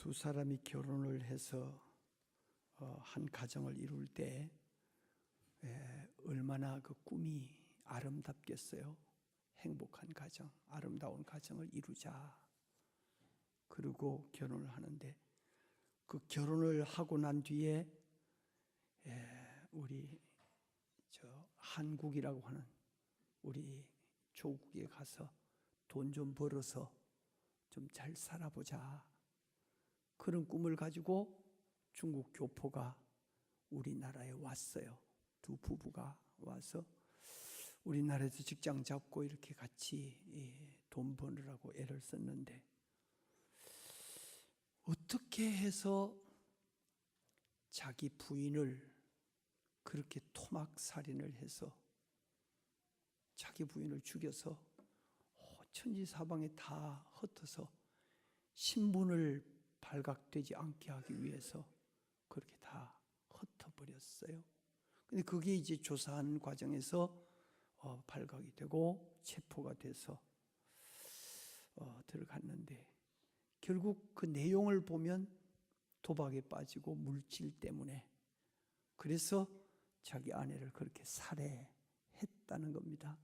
두 사람이 결혼을 해서 한 가정을 이룰 때 얼마나 그 꿈이 아름답겠어요. 행복한 가정, 아름다운 가정을 이루자. 그리고 결혼을 하는데 그 결혼을 하고 난 뒤에 우리 한국이라고 하는 우리 조국에 가서 돈 좀 벌어서 좀 잘 살아보자. 그런 꿈을 가지고 중국 교포가 우리나라에 왔어요. 두 부부가 와서 우리나라에서 직장 잡고 이렇게 같이 돈 버느라고 애를 썼는데 어떻게 해서 자기 부인을 그렇게 토막살인을 해서 자기 부인을 죽여서 천지사방에 다 흩어서 신분을 발각되지 않게 하기 위해서 그렇게 다 흩어버렸어요. 근데 그게 이제 조사하는 과정에서 발각이 되고 체포가 돼서 들어갔는데 결국 그 내용을 보면 도박에 빠지고 물질 때문에 그래서 자기 아내를 그렇게 살해했다는 겁니다.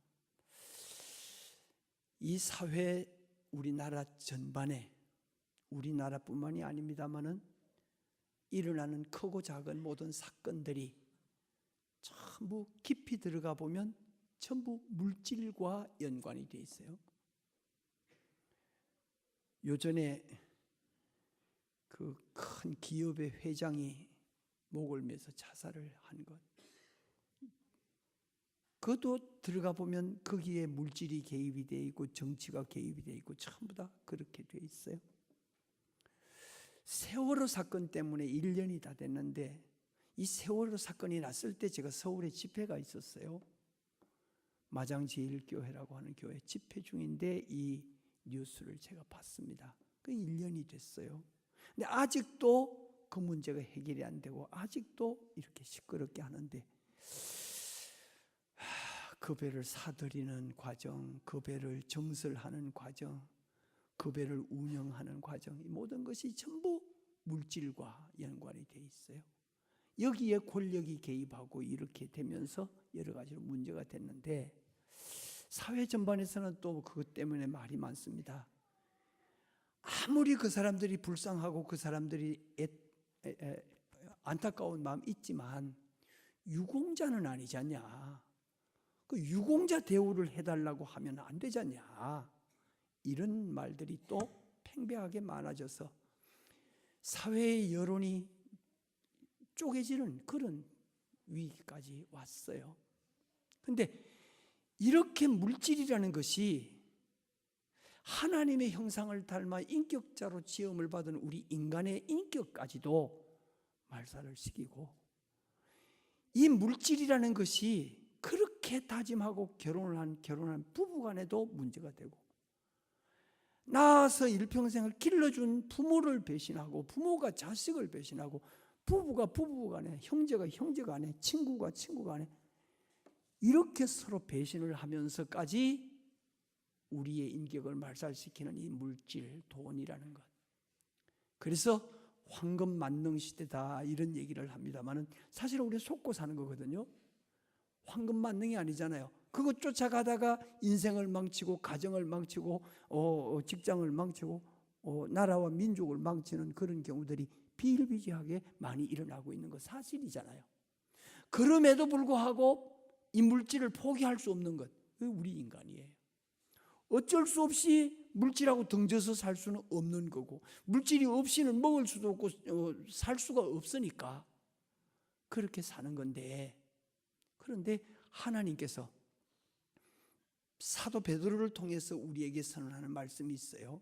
이 사회 우리나라 전반에 우리나라뿐만이 아닙니다만은 일어나는 크고 작은 모든 사건들이 전부 깊이 들어가 보면 전부 물질과 연관이 되어 있어요. 요전에 그 큰 기업의 회장이 목을 매서 자살을 한 것, 그것도 들어가 보면 거기에 물질이 개입이 되어 있고 정치가 개입이 되어 있고 전부 다 그렇게 되어 있어요. 세월호 사건 때문에 1년이 다 됐는데 이 세월호 사건이 났을 때 제가 서울에 집회가 있었어요. 마장제일교회라고 하는 교회 집회 중인데 이 뉴스를 제가 봤습니다. 그 1년이 됐어요. 근데 아직도 그 문제가 해결이 안 되고 아직도 이렇게 시끄럽게 하는데 그 배를 사들이는 과정, 그 배를 정설하는 과정, 그 배를 운영하는 과정, 이 모든 것이 전부 물질과 연관이 되어 있어요. 여기에 권력이 개입하고 이렇게 되면서 여러 가지로 문제가 됐는데 사회 전반에서는 또 그것 때문에 말이 많습니다. 아무리 그 사람들이 불쌍하고 그 사람들이 안타까운 마음 있지만 유공자는 아니지 않냐. 그 유공자 대우를 해달라고 하면 안 되지 않냐. 이런 말들이 또 팽배하게 많아져서 사회의 여론이 쪼개지는 그런 위기까지 왔어요. 그런데 이렇게 물질이라는 것이 하나님의 형상을 닮아 인격자로 지음을 받은 우리 인간의 인격까지도 말살을 시키고 이 물질이라는 것이 그렇게 다짐하고 결혼한 부부간에도 문제가 되고 낳아서 일평생을 길러준 부모를 배신하고 부모가 자식을 배신하고 부부가 부부간에 형제가 형제간에 친구가 친구간에 이렇게 서로 배신을 하면서까지 우리의 인격을 말살시키는 이 물질, 돈이라는 것. 그래서 황금 만능 시대다 이런 얘기를 합니다만은 사실 우리 속고 사는 거거든요. 황금 만능이 아니잖아요. 그거 쫓아가다가 인생을 망치고 가정을 망치고 직장을 망치고 나라와 민족을 망치는 그런 경우들이 비일비재하게 많이 일어나고 있는 거 사실이잖아요. 그럼에도 불구하고 이 물질을 포기할 수 없는 것, 우리 인간이에요. 어쩔 수 없이 물질하고 등져서 살 수는 없는 거고 물질이 없이는 먹을 수도 없고 살 수가 없으니까 그렇게 사는 건데, 그런데 하나님께서 사도 베드로를 통해서 우리에게 선언하는 말씀이 있어요.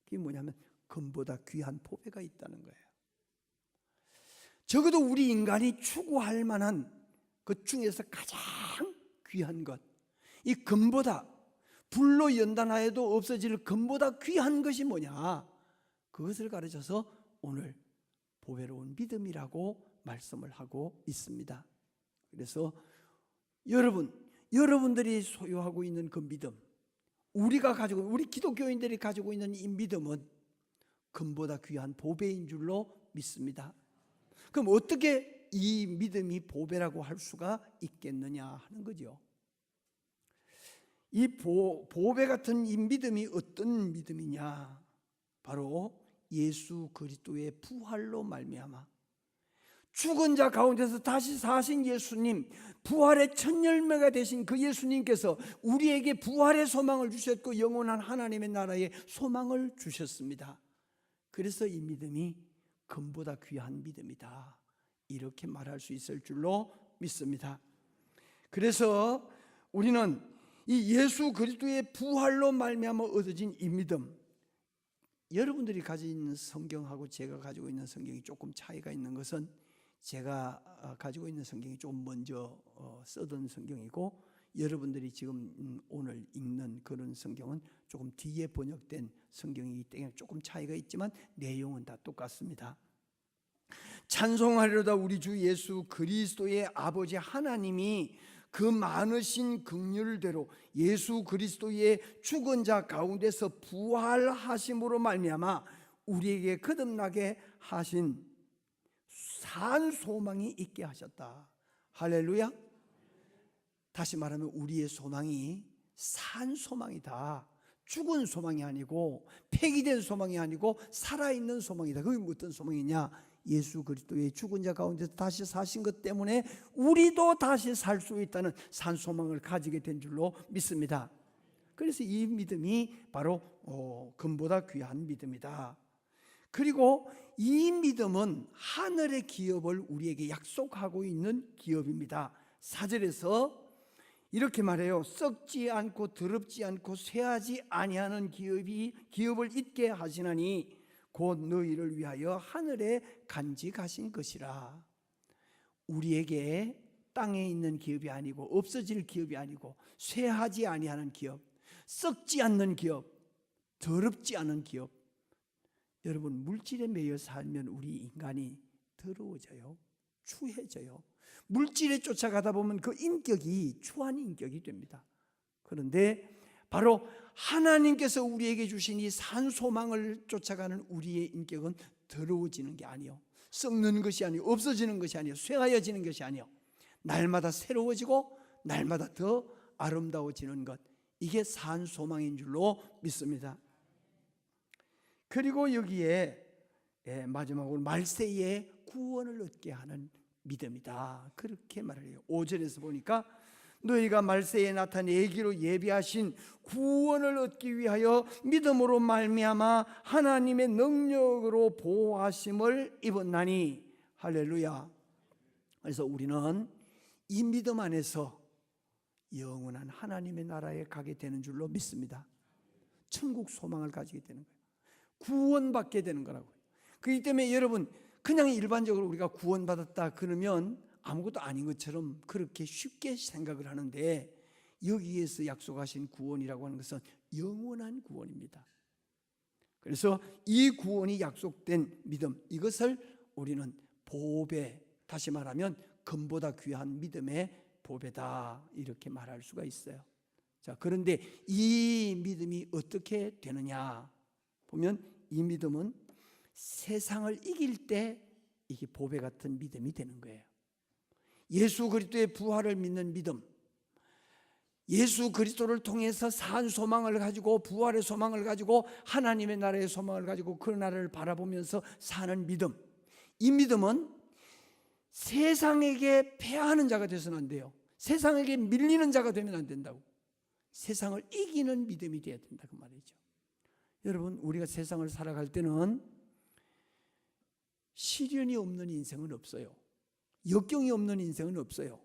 그게 뭐냐면 금보다 귀한 보배가 있다는 거예요. 적어도 우리 인간이 추구할 만한 것 중에서 가장 귀한 것, 이 금보다 불로 연단하여도 없어질 금보다 귀한 것이 뭐냐, 그것을 가르쳐서 오늘 보배로운 믿음이라고 말씀을 하고 있습니다. 그래서 여러분들이 소유하고 있는 그 믿음, 우리 기독교인들이 가지고 있는 이 믿음은 금보다 귀한 보배인 줄로 믿습니다. 그럼 어떻게 이 믿음이 보배라고 할 수가 있겠느냐 하는 거죠. 이 보배 같은 이 믿음이 어떤 믿음이냐? 바로 예수 그리스도의 부활로 말미암아 죽은 자 가운데서 다시 사신 예수님, 부활의 첫 열매가 되신 그 예수님께서 우리에게 부활의 소망을 주셨고 영원한 하나님의 나라의 소망을 주셨습니다. 그래서 이 믿음이 금보다 귀한 믿음이다, 이렇게 말할 수 있을 줄로 믿습니다. 그래서 우리는 이 예수 그리스도의 부활로 말미암아 얻어진 이 믿음, 여러분들이 가지고 있는 성경하고 제가 가지고 있는 성경이 조금 차이가 있는 것은, 제가 가지고 있는 성경이 좀 먼저 쓰던 성경이고 여러분들이 지금 오늘 읽는 그런 성경은 조금 뒤에 번역된 성경이기 때문에 조금 차이가 있지만 내용은 다 똑같습니다. 찬송하리로다 우리 주 예수 그리스도의 아버지 하나님이 그 많으신 긍휼대로 예수 그리스도의 죽은 자 가운데서 부활하심으로 말미암아 우리에게 거듭나게 하신 산 소망이 있게 하셨다. 할렐루야. 다시 말하면 우리의 소망이 산 소망이다. 죽은 소망이 아니고 폐기된 소망이 아니고 살아있는 소망이다. 그게 어떤 소망이냐? 예수 그리스도의 죽은 자 가운데서 다시 사신 것 때문에 우리도 다시 살 수 있다는 산 소망을 가지게 된 줄로 믿습니다. 그래서 이 믿음이 바로 금보다 귀한 믿음이다. 그리고 이 믿음은 하늘의 기업을 우리에게 약속하고 있는 기업입니다. 4절에서 이렇게 말해요. 썩지 않고 더럽지 않고 쇠하지 아니하는 기업을 잊게 하시나니 곧 너희를 위하여 하늘에 간직하신 것이라. 우리에게 땅에 있는 기업이 아니고 없어질 기업이 아니고 쇠하지 아니하는 기업, 썩지 않는 기업, 더럽지 않은 기업. 여러분, 물질에 매여 살면 우리 인간이 더러워져요. 추해져요. 물질에 쫓아가다 보면 그 인격이 추한 인격이 됩니다. 그런데 바로 하나님께서 우리에게 주신 이 산 소망을 쫓아가는 우리의 인격은 더러워지는 게 아니요, 썩는 것이 아니요, 없어지는 것이 아니요, 쇠하여지는 것이 아니요, 날마다 새로워지고 날마다 더 아름다워지는 것, 이게 산 소망인 줄로 믿습니다. 그리고 여기에 마지막으로 말세에 구원을 얻게 하는 믿음이다, 그렇게 말해요. 5절에서 보니까 너희가 말세에 나타내기로 예비하신 구원을 얻기 위하여 믿음으로 말미암아 하나님의 능력으로 보호하심을 입었나니. 할렐루야. 그래서 우리는 이 믿음 안에서 영원한 하나님의 나라에 가게 되는 줄로 믿습니다. 천국 소망을 가지게 되는 거예요. 구원받게 되는 거라고요. 그렇기 때문에 여러분, 그냥 일반적으로 우리가 구원받았다 그러면 아무것도 아닌 것처럼 그렇게 쉽게 생각을 하는데, 여기에서 약속하신 구원이라고 하는 것은 영원한 구원입니다. 그래서 이 구원이 약속된 믿음, 이것을 우리는 보배, 다시 말하면 금보다 귀한 믿음의 보배다, 이렇게 말할 수가 있어요. 자, 그런데 이 믿음이 어떻게 되느냐 보면, 이 믿음은 세상을 이길 때 이게 보배 같은 믿음이 되는 거예요. 예수 그리스도의 부활을 믿는 믿음, 예수 그리스도를 통해서 산 소망을 가지고 부활의 소망을 가지고 하나님의 나라의 소망을 가지고 그 나라를 바라보면서 사는 믿음, 이 믿음은 세상에게 패하는 자가 되서는 안 돼요. 세상에게 밀리는 자가 되면 안 된다고. 세상을 이기는 믿음이 되어야 된다, 그 말이죠. 여러분, 우리가 세상을 살아갈 때는 시련이 없는 인생은 없어요. 역경이 없는 인생은 없어요.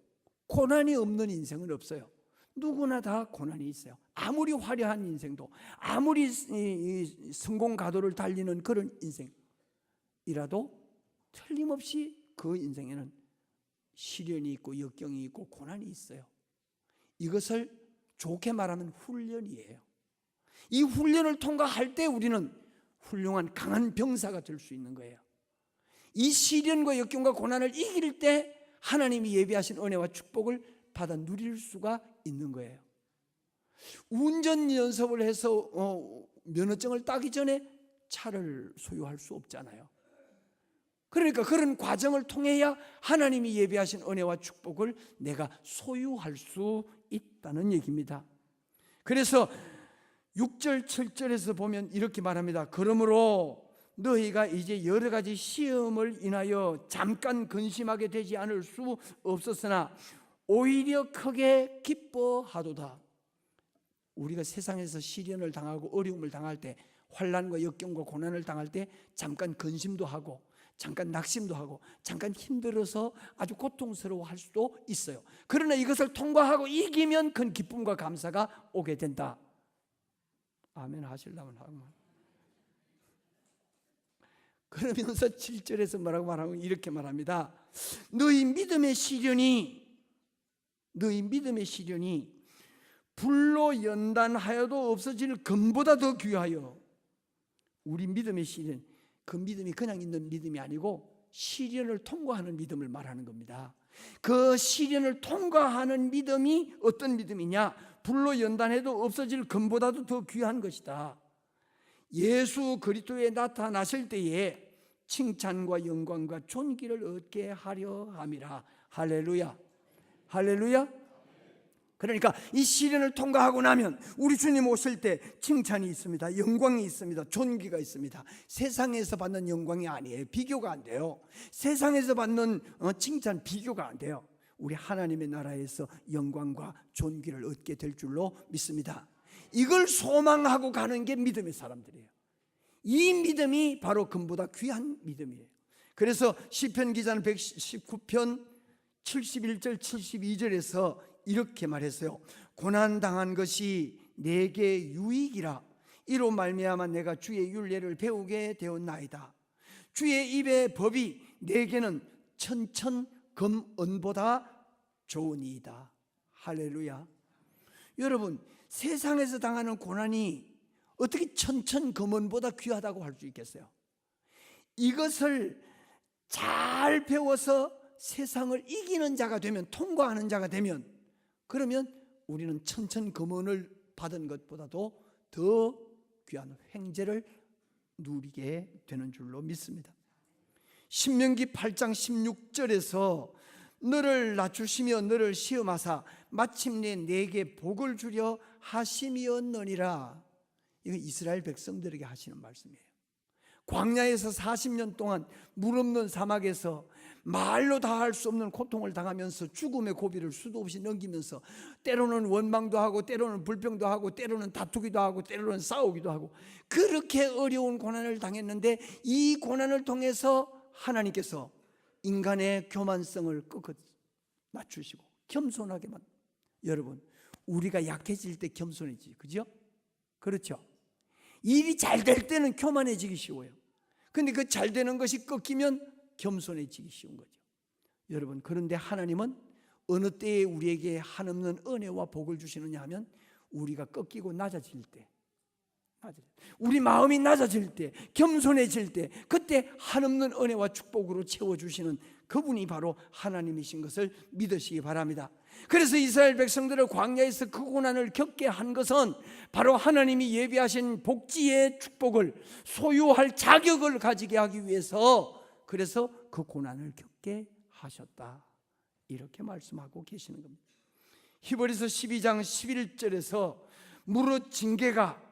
고난이 없는 인생은 없어요. 누구나 다 고난이 있어요. 아무리 화려한 인생도, 아무리 성공 가도를 달리는 그런 인생이라도 틀림없이 그 인생에는 시련이 있고 역경이 있고 고난이 있어요. 이것을 좋게 말하면 훈련이에요. 이 훈련을 통과할 때 우리는 훌륭한 강한 병사가 될 수 있는 거예요. 이 시련과 역경과 고난을 이길 때 하나님이 예비하신 은혜와 축복을 받아 누릴 수가 있는 거예요. 운전 연습을 해서 면허증을 따기 전에 차를 소유할 수 없잖아요. 그러니까 그런 과정을 통해야 하나님이 예비하신 은혜와 축복을 내가 소유할 수 있다는 얘기입니다. 그래서 6절 7절에서 보면 이렇게 말합니다. 그러므로 너희가 이제 여러 가지 시험을 인하여 잠깐 근심하게 되지 않을 수 없었으나 오히려 크게 기뻐하도다. 우리가 세상에서 시련을 당하고 어려움을 당할 때, 환난과 역경과 고난을 당할 때 잠깐 근심도 하고 잠깐 낙심도 하고 잠깐 힘들어서 아주 고통스러워할 수도 있어요. 그러나 이것을 통과하고 이기면 큰 기쁨과 감사가 오게 된다. 아멘 하시려면 하면. 그러면서 7절에서 뭐라고 말하고 이렇게 말합니다. 너희 믿음의 시련이 불로 연단하여도 없어질 금보다 더 귀하여. 우리 믿음의 시련, 그 믿음이 그냥 있는 믿음이 아니고 시련을 통과하는 믿음을 말하는 겁니다. 그 시련을 통과하는 믿음이 어떤 믿음이냐? 불로 연단해도 없어질 금보다도 더 귀한 것이다. 예수 그리스도에 나타나실 때에 칭찬과 영광과 존귀를 얻게 하려 함이라. 할렐루야, 할렐루야. 그러니까 이 시련을 통과하고 나면 우리 주님 오실 때 칭찬이 있습니다. 영광이 있습니다. 존귀가 있습니다. 세상에서 받는 영광이 아니에요. 비교가 안 돼요. 세상에서 받는 칭찬 비교가 안 돼요. 우리 하나님의 나라에서 영광과 존귀를 얻게 될 줄로 믿습니다. 이걸 소망하고 가는 게 믿음의 사람들이에요. 이 믿음이 바로 금보다 귀한 믿음이에요. 그래서 시편 기자는 119편 71절 72절에서 이렇게 말했어요. 고난당한 것이 내게 유익이라. 이로 말미암아 내가 주의 율례를 배우게 되었나이다. 주의 입의 법이 내게는 천천 금은보다 좋으니이다. 할렐루야. 여러분, 세상에서 당하는 고난이 어떻게 천천 금은보다 귀하다고 할 수 있겠어요? 이것을 잘 배워서 세상을 이기는 자가 되면, 통과하는 자가 되면, 그러면 우리는 천천금원을 받은 것보다도 더 귀한 횡재를 누리게 되는 줄로 믿습니다. 신명기 8장 16절에서 너를 낮추시며 너를 시험하사 마침내 내게 복을 주려 하심이었느니라. 이건 이스라엘 백성들에게 하시는 말씀이에요. 광야에서 40년 동안 물 없는 사막에서 말로 다 할 수 없는 고통을 당하면서 죽음의 고비를 수도 없이 넘기면서 때로는 원망도 하고 때로는 불평도 하고 때로는 다투기도 하고 때로는 싸우기도 하고 그렇게 어려운 고난을 당했는데 이 고난을 통해서 하나님께서 인간의 교만성을 꺾어 낮추시고 겸손하게 만듭니다. 여러분, 우리가 약해질 때 겸손해지죠. 그죠? 그렇죠? 일이 잘 될 때는 교만해지기 쉬워요. 근데 그 잘 되는 것이 꺾이면 겸손해지기 쉬운 거죠. 여러분, 그런데 하나님은 어느 때에 우리에게 한없는 은혜와 복을 주시느냐 하면 우리가 꺾이고 낮아질 때, 우리 마음이 낮아질 때, 겸손해질 때, 그때 한없는 은혜와 축복으로 채워주시는 그분이 바로 하나님이신 것을 믿으시기 바랍니다. 그래서 이스라엘 백성들을 광야에서 그 고난을 겪게 한 것은 바로 하나님이 예비하신 복지의 축복을 소유할 자격을 가지게 하기 위해서, 그래서 그 고난을 겪게 하셨다, 이렇게 말씀하고 계시는 겁니다. 히브리서 12장 11절에서 무릇 징계가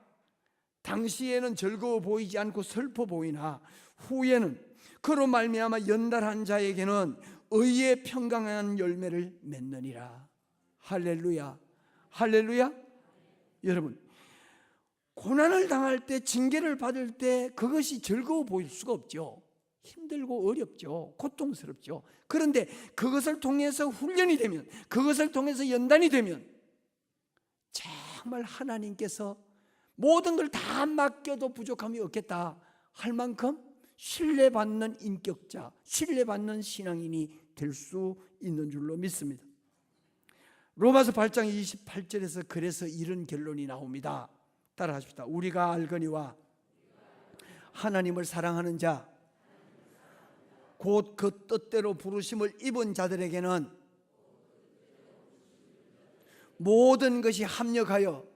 당시에는 즐거워 보이지 않고 슬퍼 보이나 후에는 그로 말미암아 연달한 자에게는 의의 평강한 열매를 맺느니라. 할렐루야, 할렐루야. 여러분, 고난을 당할 때, 징계를 받을 때 그것이 즐거워 보일 수가 없죠. 힘들고 어렵죠. 고통스럽죠. 그런데 그것을 통해서 훈련이 되면, 그것을 통해서 연단이 되면 정말 하나님께서 모든 걸 다 맡겨도 부족함이 없겠다 할 만큼 신뢰받는 인격자, 신뢰받는 신앙인이 될 수 있는 줄로 믿습니다. 로마서 8장 28절에서 그래서 이런 결론이 나옵니다. 따라하십시다. 우리가 알거니와 하나님을 사랑하는 자 곧 그 뜻대로 부르심을 입은 자들에게는 모든 것이 합력하여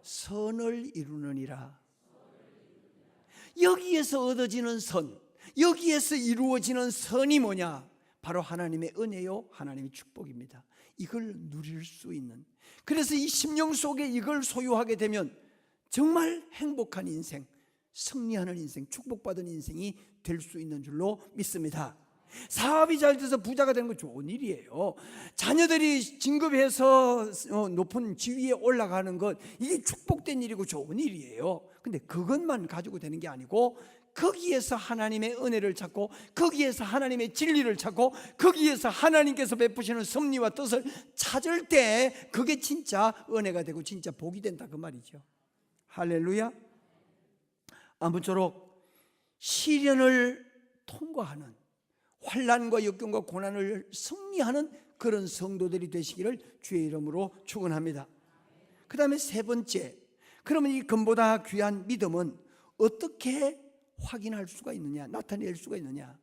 선을 이루느니라. 여기에서 얻어지는 선, 여기에서 이루어지는 선이 뭐냐? 바로 하나님의 은혜요, 하나님의 축복입니다. 이걸 누릴 수 있는, 그래서 이 심령 속에 이걸 소유하게 되면 정말 행복한 인생, 승리하는 인생, 축복받은 인생이 될 수 있는 줄로 믿습니다. 사업이 잘 돼서 부자가 되는 건 좋은 일이에요. 자녀들이 진급해서 높은 지위에 올라가는 것, 이게 축복된 일이고 좋은 일이에요. 근데 그것만 가지고 되는 게 아니고 거기에서 하나님의 은혜를 찾고, 거기에서 하나님의 진리를 찾고, 거기에서 하나님께서 베푸시는 섭리와 뜻을 찾을 때 그게 진짜 은혜가 되고 진짜 복이 된다, 그 말이죠. 할렐루야. 아무쪼록 시련을 통과하는, 환난과 역경과 고난을 승리하는 그런 성도들이 되시기를 주의 이름으로 축원합니다. 그 다음에 세 번째, 그러면 이 금보다 귀한 믿음은 어떻게 확인할 수가 있느냐, 나타낼 수가 있느냐?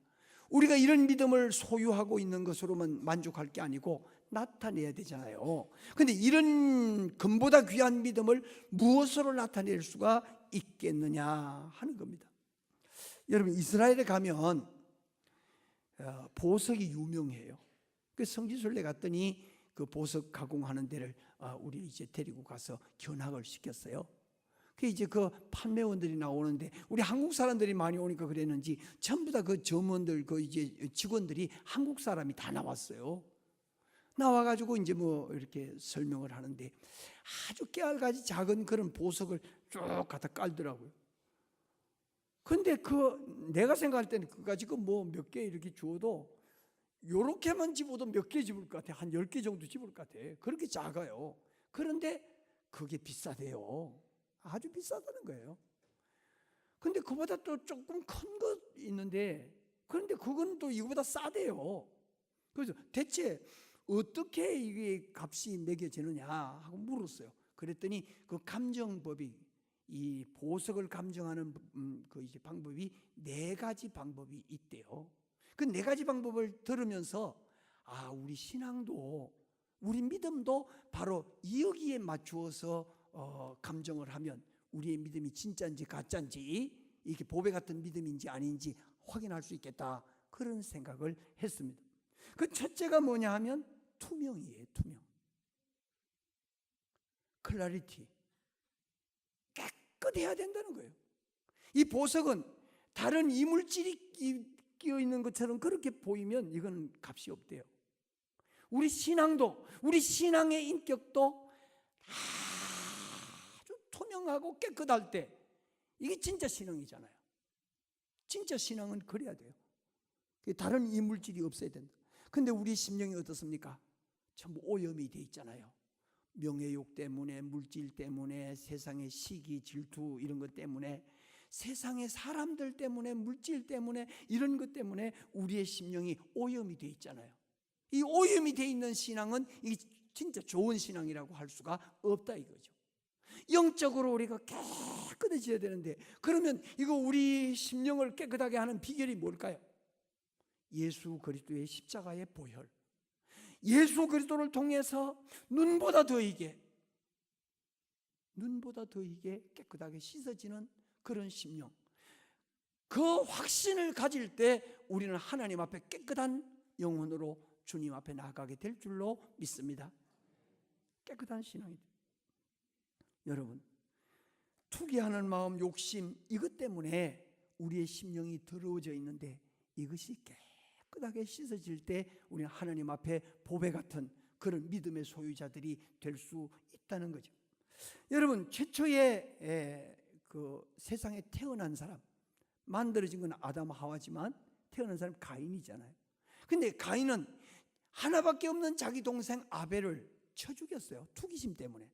우리가 이런 믿음을 소유하고 있는 것으로만 만족할 게 아니고 나타내야 되잖아요. 그런데 이런 금보다 귀한 믿음을 무엇으로 나타낼 수가 있겠느냐 하는 겁니다. 여러분, 이스라엘에 가면 보석이 유명해요. 그 성지순례 갔더니 그 보석 가공하는 데를 우리 이제 데리고 가서 견학을 시켰어요. 그 이제 그 판매원들이 나오는데 우리 한국 사람들이 많이 오니까 그랬는지 전부 다 그 점원들, 그 이제 직원들이 한국 사람이 다 나왔어요. 나와가지고 이제 뭐 이렇게 설명을 하는데 아주 깨알같이 작은 그런 보석을 쭉 갖다 깔더라고요. 근데 내가 생각할 때는 그까지 뭐 몇 개 이렇게 주어도 요렇게만 집어도 몇 개 집을 것 같아. 한 10개 정도 집을 것 같아. 그렇게 작아요. 그런데 그게 비싸대요. 아주 비싸다는 거예요. 근데 그보다 또 조금 큰 거 있는데, 그런데 그건 또 이거보다 싸대요. 그래서 대체 어떻게 이게 값이 매겨지느냐 하고 물었어요. 그랬더니 그 감정법이, 이 보석을 감정하는 그 이제 방법이 4가지 방법이 있대요. 그 4가지 방법을 들으면서 우리 신앙도, 우리 믿음도 바로 여기에 맞추어서 감정을 하면 우리의 믿음이 진짜인지 가짜인지, 이게 보배 같은 믿음인지 아닌지 확인할 수 있겠다, 그런 생각을 했습니다. 그 첫째가 뭐냐 하면 투명이에요. 투명, 클래리티, 깨끗해야 된다는 거예요. 이 보석은 다른 이물질이 끼어 있는 것처럼 그렇게 보이면 이건 값이 없대요. 우리 신앙도, 우리 신앙의 인격도 아주 투명하고 깨끗할 때 이게 진짜 신앙이잖아요. 진짜 신앙은 그래야 돼요. 다른 이물질이 없어야 된다. 근데 우리 심령이 어떻습니까? 전부 오염이 돼 있잖아요. 명예욕 때문에, 물질 때문에, 세상의 시기, 질투 이런 것 때문에, 세상의 사람들 때문에, 물질 때문에, 이런 것 때문에 우리의 심령이 오염이 돼 있잖아요. 이 오염이 돼 있는 신앙은 이 진짜 좋은 신앙이라고 할 수가 없다 이거죠. 영적으로 우리가 깨끗해져야 되는데, 그러면 이거 우리 심령을 깨끗하게 하는 비결이 뭘까요? 예수 그리스도의 십자가의 보혈, 예수 그리스도를 통해서 눈보다 더 이게 깨끗하게 씻어지는 그런 심령, 그 확신을 가질 때 우리는 하나님 앞에 깨끗한 영혼으로 주님 앞에 나아가게 될 줄로 믿습니다. 깨끗한 신앙이 돼요. 여러분, 투기하는 마음, 욕심, 이것 때문에 우리의 심령이 더러워져 있는데 이것이 깨끗하게 씻어질 때 우리는 하나님 앞에 보배 같은 그런 믿음의 소유자들이 될 수 있다는 거죠. 여러분, 최초의 그 세상에 태어난 사람, 만들어진 건 아담 하와지만 태어난 사람 가인이잖아요. 근데 가인은 하나밖에 없는 자기 동생 아벨을 쳐 죽였어요. 투기심 때문에.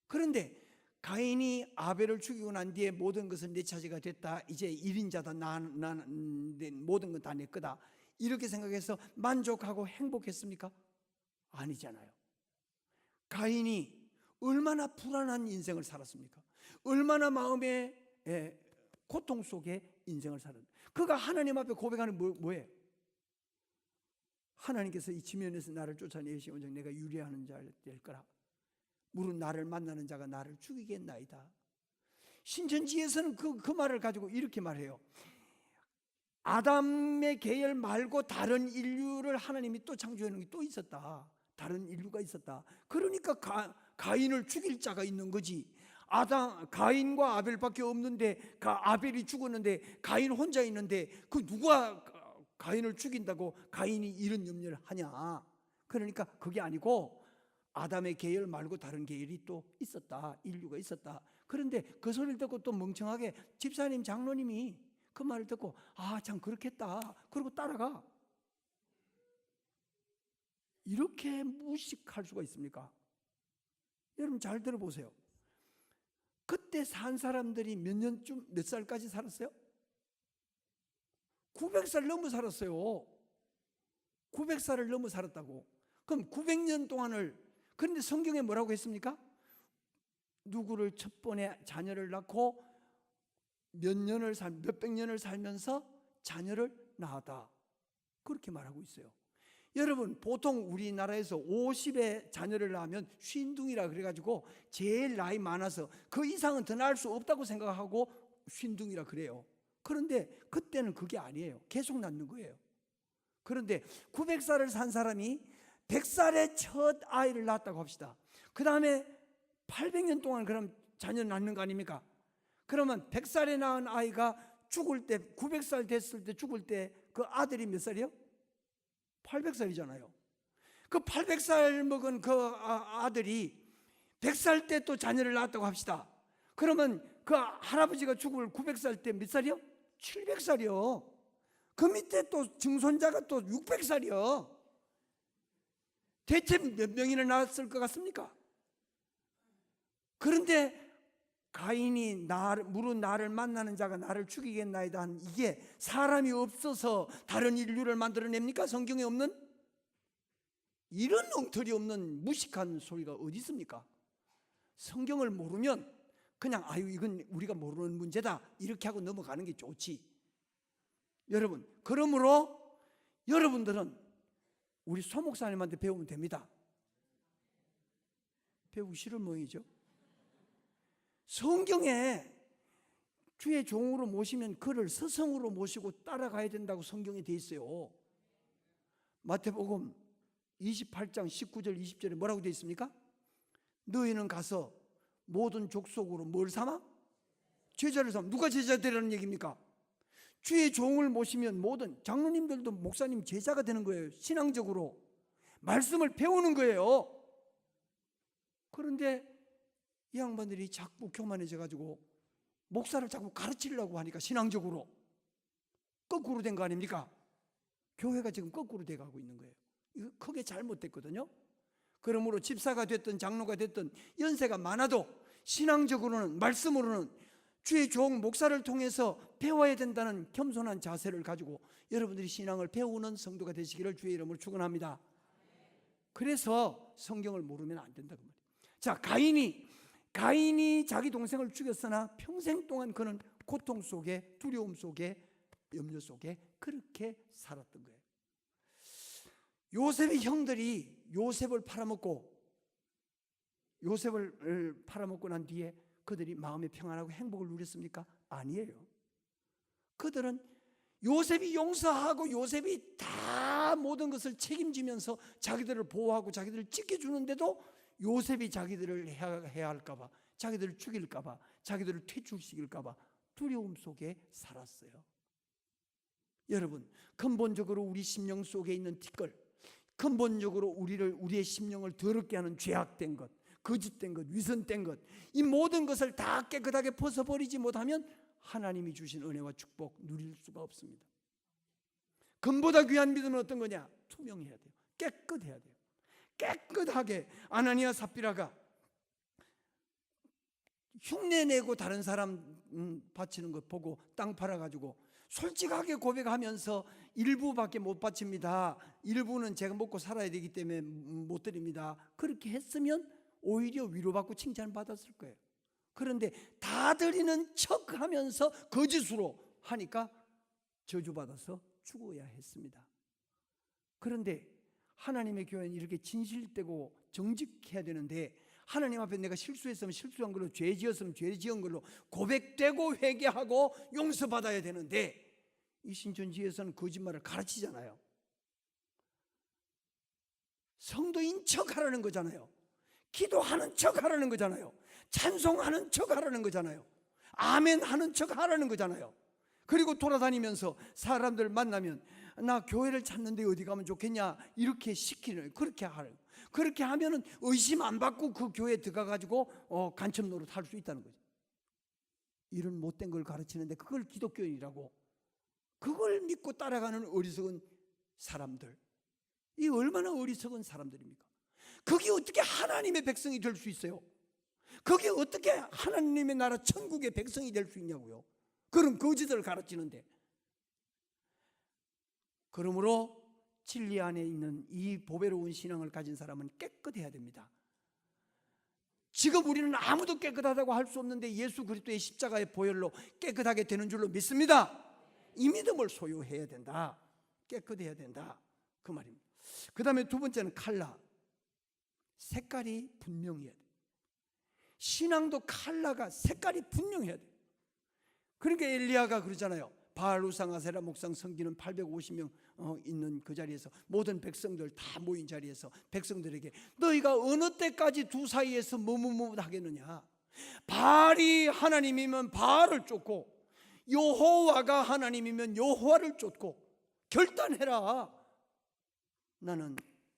그런데 가인이 아벨을 죽이고 난 뒤에 모든 것은 내 차지가 됐다, 이제 1인자다, 모든 건 다 내 거다, 이렇게 생각해서 만족하고 행복했습니까? 아니잖아요. 가인이 얼마나 불안한 인생을 살았습니까? 얼마나 마음의 고통 속에 인생을 살았는데, 그가 하나님 앞에 고백하는 뭐예요? 하나님께서 이 지면에서 나를 쫓아내시오니 내가 유리하는 자 될 거라. 무릇 나를 만나는 자가 나를 죽이겠나이다. 신천지에서는 그 말을 가지고 이렇게 말해요. 아담의 계열 말고 다른 인류를 하나님이 또 창조해 놓은 게 또 있었다. 다른 인류가 있었다. 그러니까 가인을 죽일 자가 있는 거지. 가인과 아벨밖에 없는데 아벨이 죽었는데 가인 혼자 있는데 그 누가 가인을 죽인다고 가인이 이런 염려를 하냐. 그러니까 그게 아니고 아담의 계열 말고 다른 계열이 또 있었다. 인류가 있었다. 그런데 그 소리를 듣고 또 멍청하게 집사님, 장로님이 그 말을 듣고 참 그렇겠다. 그러고 따라가. 이렇게 무식할 수가 있습니까? 여러분 잘 들어보세요. 그때 산 사람들이 몇 살까지 살았어요? 900살 넘어 살았어요. 900살을 넘어 살았다고. 그럼 900년 동안을, 그런데 성경에 뭐라고 했습니까? 누구를 첫 번에 자녀를 낳고 몇백 년을 살면서 자녀를 낳았다. 그렇게 말하고 있어요. 여러분 보통 우리나라에서 50에 자녀를 낳으면 쉰둥이라 그래가지고 제일 나이 많아서 그 이상은 더 낳을 수 없다고 생각하고 쉰둥이라 그래요. 그런데 그때는 그게 아니에요. 계속 낳는 거예요. 그런데 900살을 산 사람이 100살에 첫 아이를 낳았다고 합시다. 그 다음에 800년 동안 그럼 자녀를 낳는 거 아닙니까? 그러면 100살에 낳은 아이가 죽을 때, 900살 됐을 때 죽을 때 그 아들이 몇 살이요? 800살이잖아요. 그 800살 먹은 그 아들이 100살 때 또 자녀를 낳았다고 합시다. 그러면 그 할아버지가 죽을 900살 때 몇 살이요? 700살이요. 그 밑에 또 증손자가 또 600살이요. 대체 몇 명이나 낳았을 것 같습니까? 그런데 가인이 물은 나를 만나는 자가 나를 죽이겠나이다 한 이게 사람이 없어서 다른 인류를 만들어냅니까? 성경에 없는? 이런 엉터리 없는 무식한 소리가 어디 있습니까? 성경을 모르면 그냥 이건 우리가 모르는 문제다 이렇게 하고 넘어가는 게 좋지. 여러분, 그러므로 여러분들은 우리 소 목사님한테 배우면 됩니다. 배우기 싫은 모양이죠. 성경에 주의 종으로 모시면 그를 스승으로 모시고 따라가야 된다고 성경에 돼 있어요. 마태복음 28장 19절 20절에 뭐라고 돼 있습니까? 너희는 가서 모든 족속으로 뭘 삼아? 제자를 삼아. 누가 제자 되라는 얘기입니까? 주의 종을 모시면 모든 장로님들도 목사님 제자가 되는 거예요. 신앙적으로 말씀을 배우는 거예요. 그런데 이 양반들이 자꾸 교만해져 가지고 목사를 자꾸 가르치려고 하니까 신앙적으로 거꾸로 된 거 아닙니까? 교회가 지금 거꾸로 돼가고 있는 거예요. 이거 크게 잘못됐거든요. 그러므로 집사가 됐든 장로가 됐든 연세가 많아도 신앙적으로는, 말씀으로는 주의 종 목사를 통해서 배워야 된다는 겸손한 자세를 가지고 여러분들이 신앙을 배우는 성도가 되시기를 주의 이름으로 축원합니다. 그래서 성경을 모르면 안 된다고 말이에요. 자, 가인이 자기 동생을 죽였으나 평생 동안 그는 고통 속에, 두려움 속에, 염려 속에 그렇게 살았던 거예요. 요셉의 형들이 요셉을 팔아먹고 난 뒤에 그들이 마음의 평안하고 행복을 누렸습니까? 아니에요. 그들은 요셉이 용서하고 요셉이 다 모든 것을 책임지면서 자기들을 보호하고 자기들을 지켜주는데도 요셉이 자기들을 해야 할까봐, 자기들을 죽일까봐, 자기들을 퇴출시킬까봐 두려움 속에 살았어요. 여러분, 근본적으로 우리 심령 속에 있는 티끌, 근본적으로 우리의 심령을 더럽게 하는 죄악된 것, 거짓된 것, 위선된 것, 이 모든 것을 다 깨끗하게 벗어버리지 못하면 하나님이 주신 은혜와 축복 누릴 수가 없습니다. 금보다 귀한 믿음은 어떤 거냐? 투명해야 돼요. 깨끗해야 돼요. 깨끗하게. 아나니아 삽비라가 흉내내고 다른 사람 바치는 것 보고 땅 팔아가지고 솔직하게 고백하면서 일부밖에 못 바칩니다. 일부는 제가 먹고 살아야 되기 때문에 못 드립니다. 그렇게 했으면 오히려 위로받고 칭찬받았을 거예요. 그런데 다 드리는 척하면서 거짓으로 하니까 저주받아서 죽어야 했습니다. 그런데 하나님의 교회는 이렇게 진실되고 정직해야 되는데 하나님 앞에 내가 실수했으면 실수한 걸로, 죄 지었으면 죄 지은 걸로 고백되고 회개하고 용서받아야 되는데, 이 신천지에서는 거짓말을 가르치잖아요. 성도인 척 하라는 거잖아요. 기도하는 척 하라는 거잖아요. 찬송하는 척 하라는 거잖아요. 아멘 하는 척 하라는 거잖아요. 그리고 돌아다니면서 사람들 만나면 나 교회를 찾는데 어디 가면 좋겠냐 이렇게 시키는, 그렇게 하는, 그렇게 하면은 의심 안 받고 그 교회에 들어가가지고 간첩 노릇 할 수 있다는 거죠. 이런 못된 걸 가르치는데 그걸 기독교인이라고, 그걸 믿고 따라가는 어리석은 사람들, 이 얼마나 어리석은 사람들입니까? 그게 어떻게 하나님의 백성이 될 수 있어요? 그게 어떻게 하나님의 나라 천국의 백성이 될 수 있냐고요? 그런 거짓을 가르치는데. 그러므로 진리 안에 있는 이 보배로운 신앙을 가진 사람은 깨끗해야 됩니다. 지금 우리는 아무도 깨끗하다고 할 수 없는데 예수 그리스도의 십자가의 보혈로 깨끗하게 되는 줄로 믿습니다. 이 믿음을 소유해야 된다. 깨끗해야 된다, 그 말입니다. 그 다음에 두 번째는 칼라, 색깔이 분명해야 돼요. 신앙도 칼라가 색깔이 분명해야 돼요. 그러니까 엘리야가 그러잖아요. 바알, 우상, 아세라, 목상, 성기는 850명 있는 그 자리에서, 모든 백성들 다 모인 자리에서 백성들에게 너희가 어느 때까지 두 사이에서 머뭇머뭇하겠느냐. 바알이 하나님이면 바알을 쫓고 여호와가 하나님이면 여호와를 쫓고 결단해라. 나는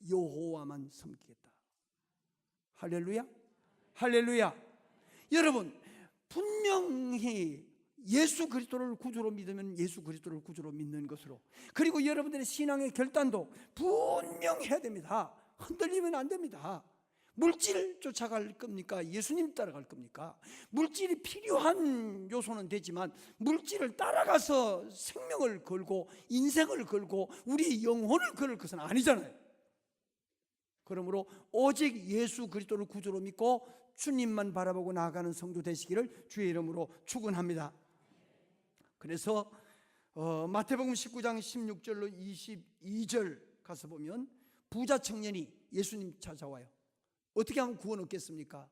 여호와만 섬기겠다. 할렐루야, 할렐루야. 여러분, 분명히 예수 그리스도를 구주로 믿으면 예수 그리스도를 구주로 믿는 것으로, 그리고 여러분들의 신앙의 결단도 분명해야 됩니다. 흔들리면 안 됩니다. 물질 쫓아갈 겁니까? 예수님 따라갈 겁니까? 물질이 필요한 요소는 되지만 물질을 따라가서 생명을 걸고 인생을 걸고 우리 영혼을 걸을 것은 아니잖아요. 그러므로 오직 예수 그리스도를 구주로 믿고 주님만 바라보고 나아가는 성도 되시기를 주의 이름으로 축원합니다. 그래서 마태복음 19장 16절로 22절 가서 보면 부자 청년이 예수님 찾아와요. 어떻게 하면 구원 얻겠습니까?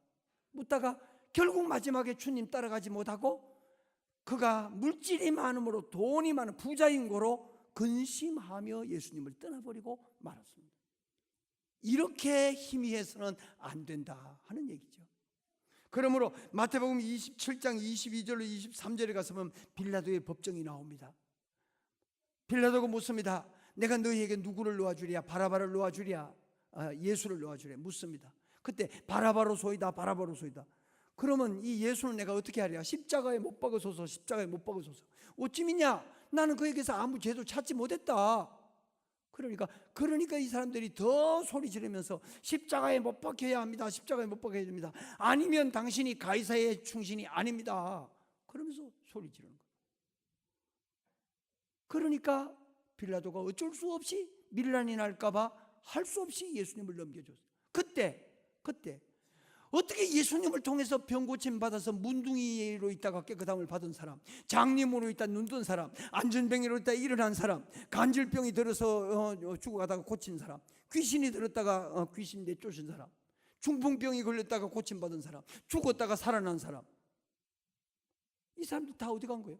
묻다가 결국 마지막에 주님 따라가지 못하고 그가 물질이 많음으로, 돈이 많은 부자인 거로 근심하며 예수님을 떠나버리고 말았습니다. 이렇게 희미해서는 안 된다 하는 얘기죠. 그러므로 마태복음 27장 22절로 23절에 가서 보면 빌라도의 법정이 나옵니다. 빌라도가 묻습니다. 내가 너희에게 누구를 놓아주랴? 바라바를 놓아주랴? 예수를 놓아주랴? 묻습니다. 그때 바라바로소이다, 바라바로소이다. 그러면 이 예수는 내가 어떻게 하랴? 십자가에 못 박으소서, 십자가에 못 박으소서. 어찌 믿냐? 나는 그에게서 아무 죄도 찾지 못했다. 그러니까 이 사람들이 더 소리 지르면서 십자가에 못 박혀야 합니다. 십자가에 못 박혀야 됩니다. 아니면 당신이 가이사의 충신이 아닙니다. 그러면서 소리 지르는 거예요. 그러니까 빌라도가 어쩔 수 없이 밀란이 날까봐 할 수 없이 예수님을 넘겨줬어요. 그때 어떻게 예수님을 통해서 병 고침 받아서 문둥이로 있다가 깨끗함을 받은 사람, 장님으로 있다 눈 뜬 사람, 안전병이로 있다 일어난 사람, 간질병이 들어서 죽어가다가 고친 사람, 귀신이 들었다가 귀신 내쫓은 사람, 중풍병이 걸렸다가 고침 받은 사람, 죽었다가 살아난 사람, 이 사람들 다 어디 간 거예요?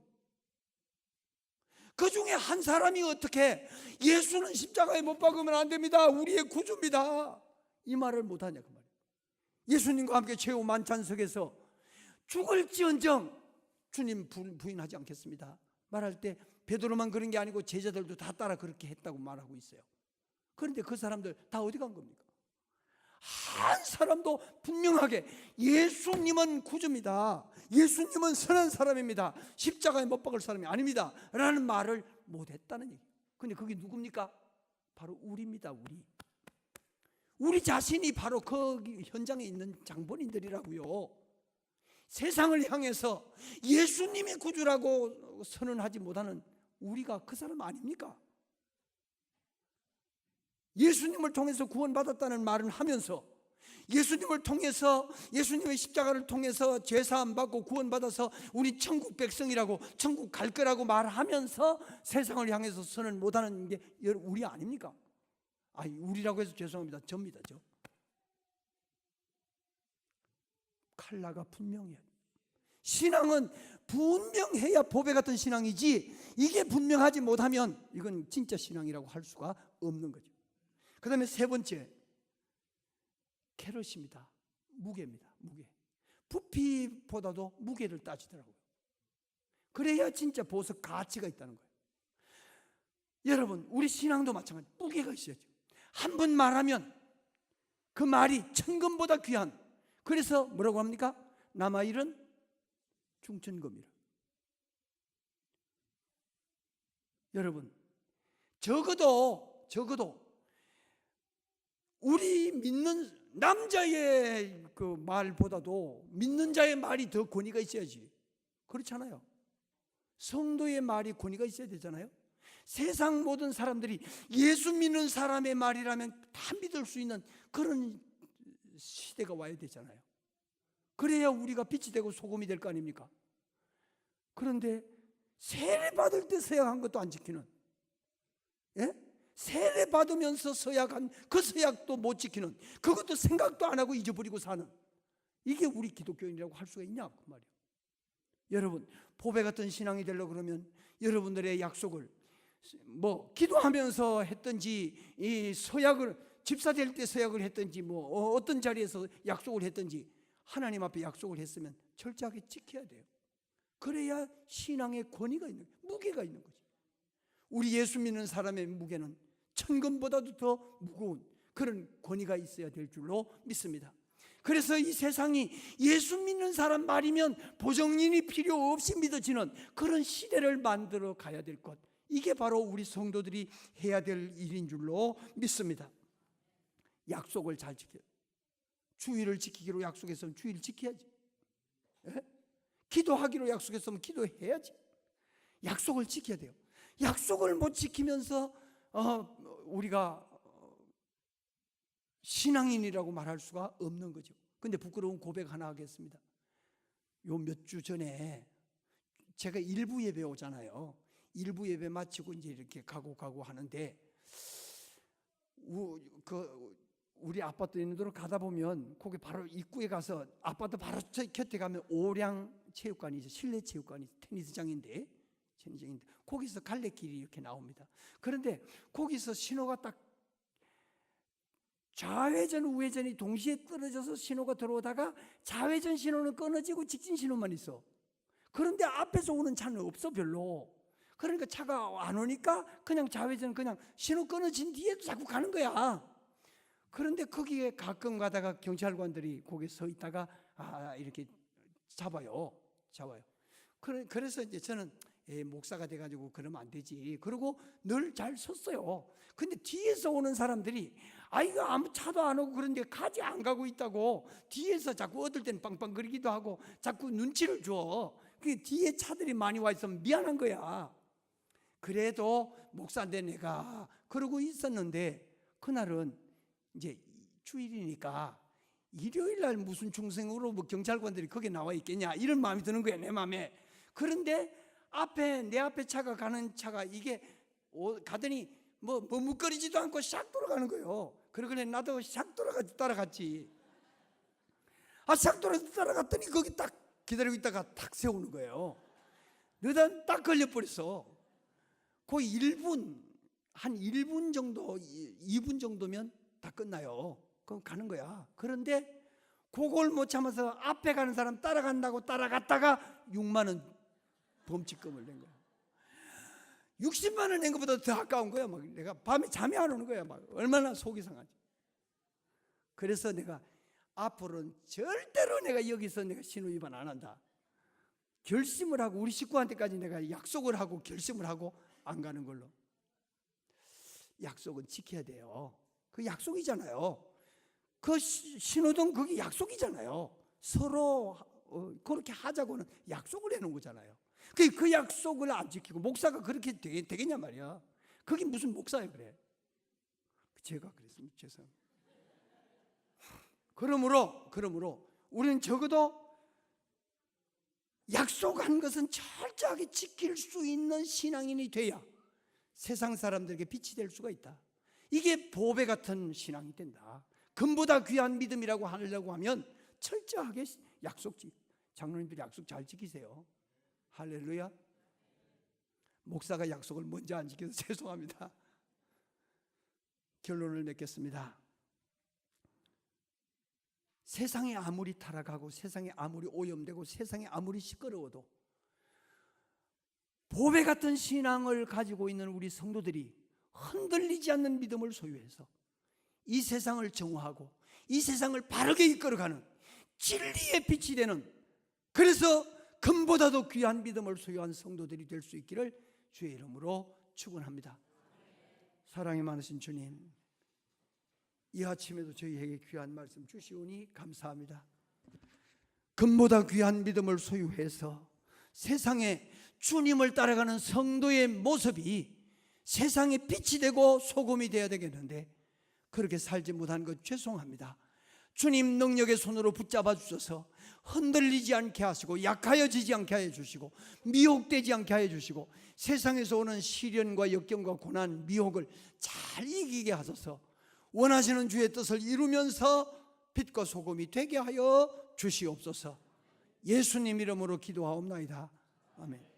그 중에 한 사람이 어떻게 예수는 십자가에 못 박으면 안 됩니다, 우리의 구주입니다, 이 말을 못하냐 그 말이에요. 예수님과 함께 최후 만찬석에서 죽을지언정 주님 부인하지 않겠습니다 말할 때 베드로만 그런 게 아니고 제자들도 다 따라 그렇게 했다고 말하고 있어요. 그런데 그 사람들 다 어디 간 겁니까? 한 사람도 분명하게 예수님은 구주입니다, 예수님은 선한 사람입니다, 십자가에 못 박을 사람이 아닙니다 라는 말을 못했다는 얘기예요. 근데 그게 누굽니까? 바로 우리입니다. 우리 자신이 바로 그 현장에 있는 장본인들이라고요. 세상을 향해서 예수님이 구주라고 선언하지 못하는 우리가 그 사람 아닙니까? 예수님을 통해서 구원받았다는 말을 하면서, 예수님을 통해서, 예수님의 십자가를 통해서 죄사함 받고 구원받아서 우리 천국 백성이라고, 천국 갈 거라고 말하면서 세상을 향해서 선언 못하는 게 우리 아닙니까? 우리라고 해서 죄송합니다. 접니다. 찰나가 분명해야 돼요. 신앙은 분명해야 보배 같은 신앙이지, 이게 분명하지 못하면 이건 진짜 신앙이라고 할 수가 없는 거죠. 그 다음에 세 번째, 캐럿입니다. 무게입니다. 무게. 부피보다도 무게를 따지더라고요. 그래야 진짜 보석 가치가 있다는 거예요. 여러분, 우리 신앙도 마찬가지, 무게가 있어야죠. 한 번 말하면 그 말이 천금보다 귀한, 그래서 뭐라고 합니까? 남아일은 중천금이라. 여러분, 적어도 우리 믿는 남자의 그 말보다도 믿는 자의 말이 더 권위가 있어야지. 그렇잖아요. 성도의 말이 권위가 있어야 되잖아요. 세상 모든 사람들이 예수 믿는 사람의 말이라면 다 믿을 수 있는 그런 시대가 와야 되잖아요. 그래야 우리가 빛이 되고 소금이 될 거 아닙니까? 그런데 세례 받을 때 서약한 것도 안 지키는, 예? 세례 받으면서 서약한 그 서약도 못 지키는, 그것도 생각도 안 하고 잊어버리고 사는, 이게 우리 기독교인이라고 할 수가 있냐 그 말이에요. 여러분, 보배 같은 신앙이 되려고 그러면 여러분들의 약속을 뭐 기도하면서 했든지, 이 서약을 집사 될 때 서약을 했든지, 뭐 어떤 자리에서 약속을 했든지 하나님 앞에 약속을 했으면 철저하게 지켜야 돼요. 그래야 신앙의 권위가 있는, 무게가 있는 거지. 우리 예수 믿는 사람의 무게는 천금보다도 더 무거운 그런 권위가 있어야 될 줄로 믿습니다. 그래서 이 세상이 예수 믿는 사람 말이면 보정인이 필요 없이 믿어지는 그런 시대를 만들어 가야 될 것, 이게 바로 우리 성도들이 해야 될 일인 줄로 믿습니다. 약속을 잘 지켜요. 주일을 지키기로 약속했으면 주일 지켜야지. 예? 기도하기로 약속했으면 기도해야지. 약속을 지켜야 돼요. 약속을 못 지키면서 우리가 신앙인이라고 말할 수가 없는 거죠. 근데 부끄러운 고백 하나 하겠습니다. 요 몇 주 전에 제가 일부 예배 오잖아요. 일부 예배 마치고 이제 이렇게 가고 하는데, 우리 아파트 있는 데로 가다 보면 거기 바로 입구에 가서 아파트 바로 곁에 가면 오량 체육관이 있어요. 실내 체육관이 테니스장인데 거기서 갈래길이 이렇게 나옵니다. 그런데 거기서 신호가 딱 좌회전 우회전이 동시에 떨어져서 신호가 들어오다가 좌회전 신호는 끊어지고 직진 신호만 있어. 그런데 앞에서 오는 차는 없어 별로. 그러니까 차가 안 오니까 그냥 좌회전, 그냥 신호 끊어진 뒤에도 자꾸 가는 거야. 그런데 거기에 가끔 가다가 경찰관들이 거기 서 있다가 이렇게 잡아요. 그래서 이제 저는 목사가 돼가지고 그러면 안 되지. 그리고 늘 잘 섰어요. 근데 뒤에서 오는 사람들이 이거 아무 차도 안 오고 그런데 가지 안 가고 있다고 뒤에서 자꾸 어떨 때는 빵빵거리기도 하고 자꾸 눈치를 줘. 그 뒤에 차들이 많이 와 있으면 미안한 거야. 그래도 목사인데 내가 그러고 있었는데, 그날은 이제 주일이니까 일요일 날 무슨 중생으로 뭐 경찰관들이 거기에 나와 있겠냐 이런 마음이 드는 거야, 내 마음에. 그런데 내 앞에 차가 가는 차가 이게 가더니 뭐 머뭇거리지도 않고 샥 돌아가는 거예요. 그러길래 나도 샥 따라갔지. 샥 따라갔더니 거기 딱 기다리고 있다가 탁 세우는 거예요. 너는 딱 걸려버렸어. 거의 1분, 한 1분 정도, 2분 정도면 다 끝나요. 그럼 가는 거야. 그런데 그걸 못 참아서 앞에 가는 사람 따라간다고 따라갔다가 6만 원 범칙금을 낸 거야. 60만 원 낸 것보다 더 아까운 거야. 막 내가 밤에 잠이 안 오는 거야. 막 얼마나 속이 상하지. 그래서 내가 앞으로는 절대로 내가 여기서 내가 신호 위반 안 한다 결심을 하고, 우리 식구한테까지 내가 약속을 하고 결심을 하고 안 가는 걸로. 약속은 지켜야 돼요. 그 약속이잖아요. 그 신호등 그게 약속이잖아요. 서로 그렇게 하자고는 약속을 해놓은 거잖아요. 그 약속을 안 지키고 목사가 그렇게 되겠냐 말이야. 그게 무슨 목사예요 그래. 제가 그랬습니다. 죄송합니다. 그러므로 우리는 적어도 약속한 것은 철저하게 지킬 수 있는 신앙인이 돼야 세상 사람들에게 빛이 될 수가 있다. 이게 보배 같은 신앙이 된다. 금보다 귀한 믿음이라고 하려고 하면 철저하게 장로님들 약속 잘 지키세요. 할렐루야. 목사가 약속을 먼저 안 지켜서 죄송합니다. 결론을 맺겠습니다. 세상이 아무리 타락하고 세상이 아무리 오염되고 세상이 아무리 시끄러워도 보배 같은 신앙을 가지고 있는 우리 성도들이 흔들리지 않는 믿음을 소유해서 이 세상을 정화하고 이 세상을 바르게 이끌어가는 진리의 빛이 되는, 그래서 금보다도 귀한 믿음을 소유한 성도들이 될 수 있기를 주의 이름으로 축원합니다. 사랑이 많으신 주님, 이 아침에도 저희에게 귀한 말씀 주시오니 감사합니다. 금보다 귀한 믿음을 소유해서 세상에 주님을 따라가는 성도의 모습이 세상에 빛이 되고 소금이 되어야 되겠는데 그렇게 살지 못한 것 죄송합니다. 주님 능력의 손으로 붙잡아 주셔서 흔들리지 않게 하시고 약하여지지 않게 해 주시고 미혹되지 않게 해 주시고 세상에서 오는 시련과 역경과 고난, 미혹을 잘 이기게 하소서. 원하시는 주의 뜻을 이루면서 빛과 소금이 되게 하여 주시옵소서. 예수님 이름으로 기도하옵나이다. 아멘.